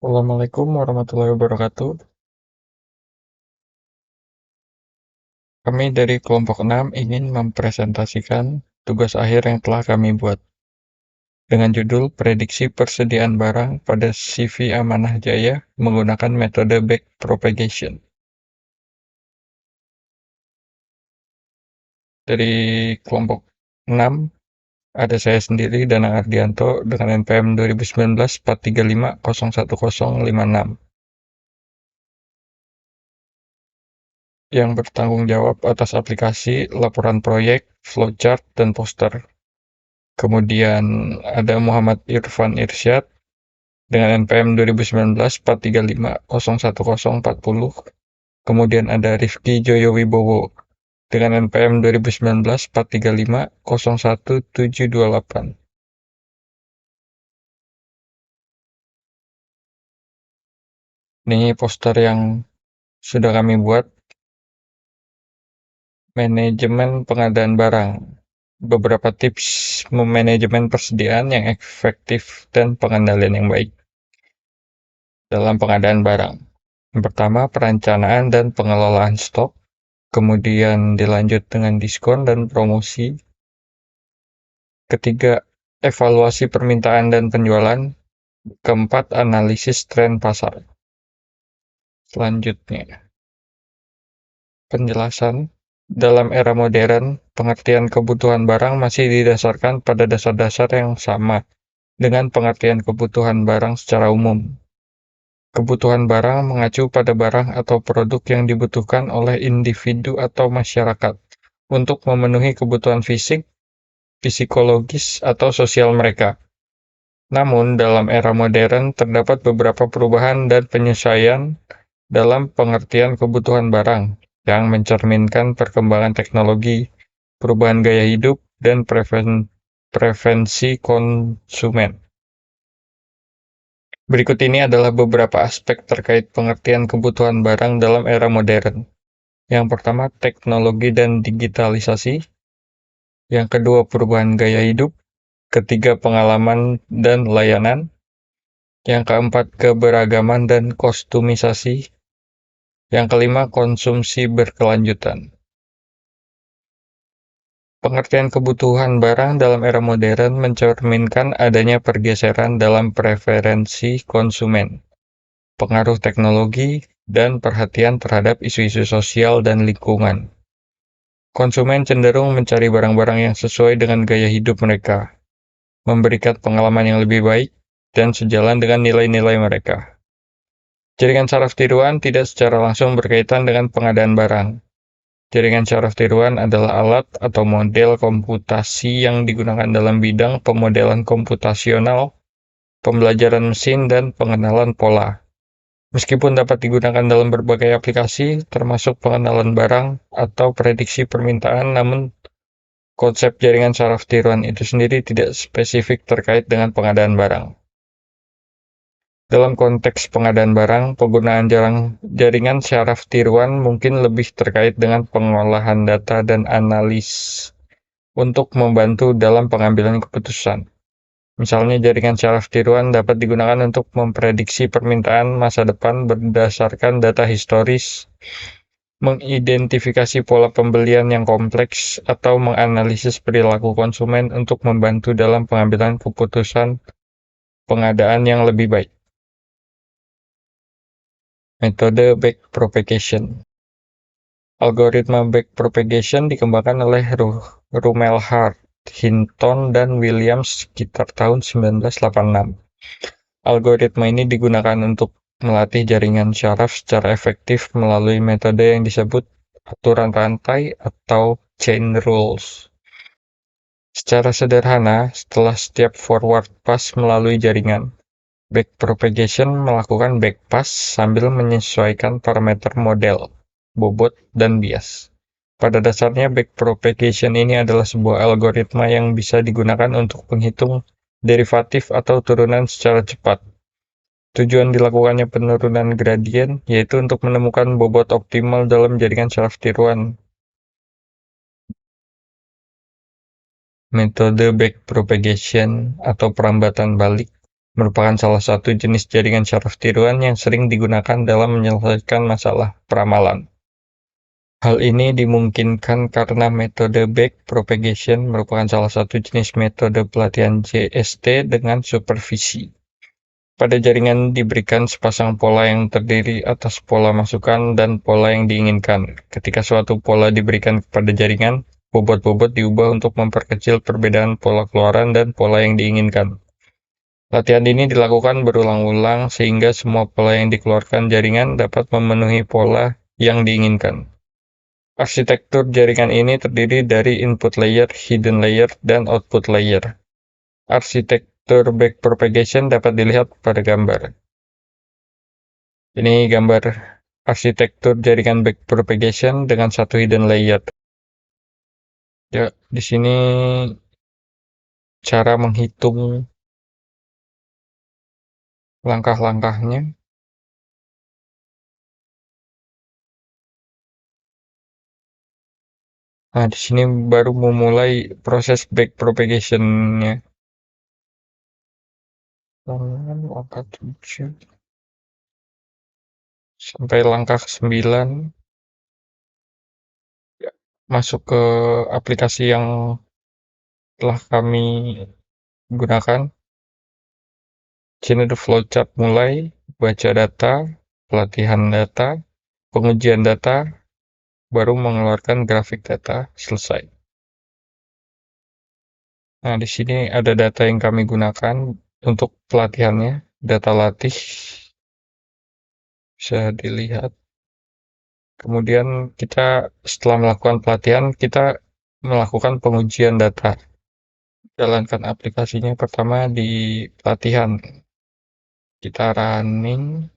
Assalamualaikum warahmatullahi wabarakatuh. Kami dari kelompok 6 ingin mempresentasikan tugas akhir yang telah kami buat dengan judul Prediksi Persediaan Barang pada CV Amanah Jaya menggunakan metode backpropagation. Dari kelompok 6 ada saya sendiri, Danang Ardianto, dengan NPM 2019-435-01056, yang bertanggung jawab atas aplikasi, laporan proyek, flowchart, dan poster. Kemudian ada Muhammad Irfan Irsyad dengan NPM 2019-435-01040. Kemudian ada Rifki Joyo Wibowo dengan NPM 2019-435-01728. Ini poster yang sudah kami buat. Manajemen pengadaan barang. Beberapa tips memanajemen persediaan yang efektif dan pengendalian yang baik dalam pengadaan barang. Yang pertama, perencanaan dan pengelolaan stok. Kemudian dilanjut dengan diskon dan promosi. Ketiga, evaluasi permintaan dan penjualan. Keempat, analisis tren pasar. Selanjutnya, penjelasan. Dalam era modern, pengertian kebutuhan barang masih didasarkan pada dasar-dasar yang sama dengan pengertian kebutuhan barang secara umum. Kebutuhan barang mengacu pada barang atau produk yang dibutuhkan oleh individu atau masyarakat untuk memenuhi kebutuhan fisik, psikologis, atau sosial mereka. Namun, dalam era modern terdapat beberapa perubahan dan penyesuaian dalam pengertian kebutuhan barang yang mencerminkan perkembangan teknologi, perubahan gaya hidup, dan preferensi konsumen. Berikut ini adalah beberapa aspek terkait pengertian kebutuhan barang dalam era modern. Yang pertama, teknologi dan digitalisasi. Yang kedua, perubahan gaya hidup. Ketiga, pengalaman dan layanan. Yang keempat, keberagaman dan kostumisasi. Yang kelima, konsumsi berkelanjutan. Pengertian kebutuhan barang dalam era modern mencerminkan adanya pergeseran dalam preferensi konsumen, pengaruh teknologi, dan perhatian terhadap isu-isu sosial dan lingkungan. Konsumen cenderung mencari barang-barang yang sesuai dengan gaya hidup mereka, memberikan pengalaman yang lebih baik, dan sejalan dengan nilai-nilai mereka. Jaringan saraf tiruan tidak secara langsung berkaitan dengan pengadaan barang. Jaringan saraf tiruan adalah alat atau model komputasi yang digunakan dalam bidang pemodelan komputasional, pembelajaran mesin, dan pengenalan pola. Meskipun dapat digunakan dalam berbagai aplikasi, termasuk pengenalan barang atau prediksi permintaan, namun konsep jaringan saraf tiruan itu sendiri tidak spesifik terkait dengan pengadaan barang. Dalam konteks pengadaan barang, penggunaan jaringan saraf tiruan mungkin lebih terkait dengan pengolahan data dan analis untuk membantu dalam pengambilan keputusan. Misalnya, jaringan saraf tiruan dapat digunakan untuk memprediksi permintaan masa depan berdasarkan data historis, mengidentifikasi pola pembelian yang kompleks, atau menganalisis perilaku konsumen untuk membantu dalam pengambilan keputusan pengadaan yang lebih baik. Metode backpropagation. Algoritma backpropagation dikembangkan oleh Rumelhart, Hinton, dan Williams sekitar tahun 1986. Algoritma ini digunakan untuk melatih jaringan syaraf secara efektif melalui metode yang disebut aturan rantai atau chain rules. Secara sederhana, setelah setiap forward pass melalui jaringan, backpropagation melakukan backpass sambil menyesuaikan parameter model, bobot, dan bias. Pada dasarnya, backpropagation ini adalah sebuah algoritma yang bisa digunakan untuk menghitung derivatif atau turunan secara cepat. Tujuan dilakukannya penurunan gradien, yaitu untuk menemukan bobot optimal dalam jaringan saraf tiruan. Metode backpropagation atau perambatan balik merupakan salah satu jenis jaringan syaraf tiruan yang sering digunakan dalam menyelesaikan masalah peramalan. Hal ini dimungkinkan karena metode backpropagation merupakan salah satu jenis metode pelatihan JST dengan supervisi. Pada jaringan diberikan sepasang pola yang terdiri atas pola masukan dan pola yang diinginkan. Ketika suatu pola diberikan kepada jaringan, bobot-bobot diubah untuk memperkecil perbedaan pola keluaran dan pola yang diinginkan. Latihan ini dilakukan berulang-ulang sehingga semua pola yang dikeluarkan jaringan dapat memenuhi pola yang diinginkan. Arsitektur jaringan ini terdiri dari input layer, hidden layer, dan output layer. Arsitektur backpropagation dapat dilihat pada gambar. Ini gambar arsitektur jaringan backpropagation dengan satu hidden layer. Ya, di sini cara menghitung langkah-langkahnya. Nah, di sini baru memulai proses backpropagation-nya. Langkah 7 sampai langkah 9 masuk ke aplikasi yang telah kami gunakan. Di sini ada flowchart mulai, baca data, pelatihan data, pengujian data, baru mengeluarkan grafik data, selesai. Nah, di sini ada data yang kami gunakan untuk pelatihannya, data latih, bisa dilihat. Kemudian kita setelah melakukan pelatihan, kita melakukan pengujian data. Jalankan aplikasinya pertama di pelatihan. Kita running.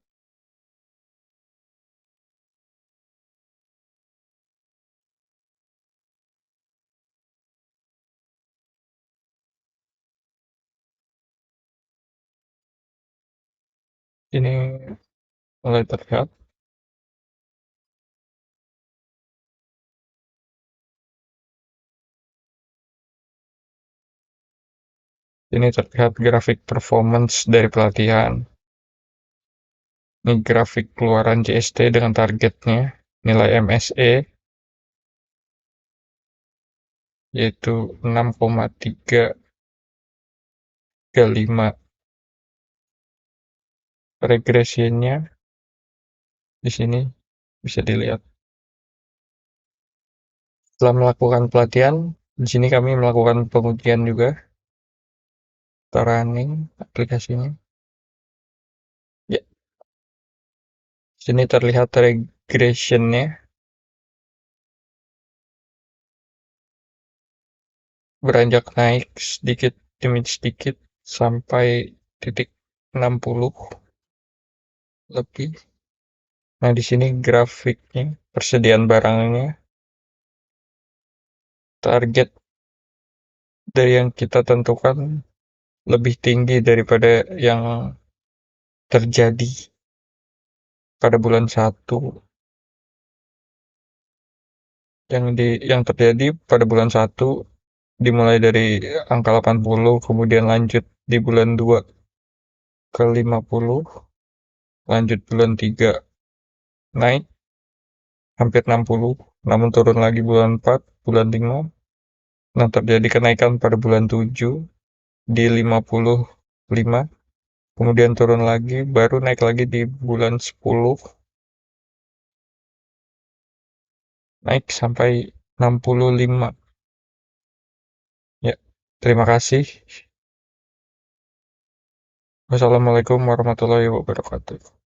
Ini mulai terlihat. Ini terlihat grafik performance dari pelatihan. Ini grafik keluaran JST dengan targetnya, nilai MSE, yaitu 6,335. Regresinya di sini bisa dilihat. Setelah melakukan pelatihan, di sini kami melakukan pengujian juga. Kita running aplikasinya. Ya, sini terlihat regressionnya beranjak naik sedikit demi sedikit sampai titik 60 lebih. Nah, di sini grafiknya, persediaan barangnya, target dari yang kita tentukan lebih tinggi daripada yang terjadi pada bulan 1. Yang terjadi pada bulan 1 dimulai dari angka 80, kemudian lanjut di bulan 2 ke 50, lanjut bulan 3 naik hampir 60, namun turun lagi bulan 4, bulan 5. Nah, terjadi kenaikan pada bulan 7 di 55, kemudian turun lagi, baru naik lagi di bulan 10, naik sampai 65. Ya, terima kasih. Wassalamualaikum warahmatullahi wabarakatuh.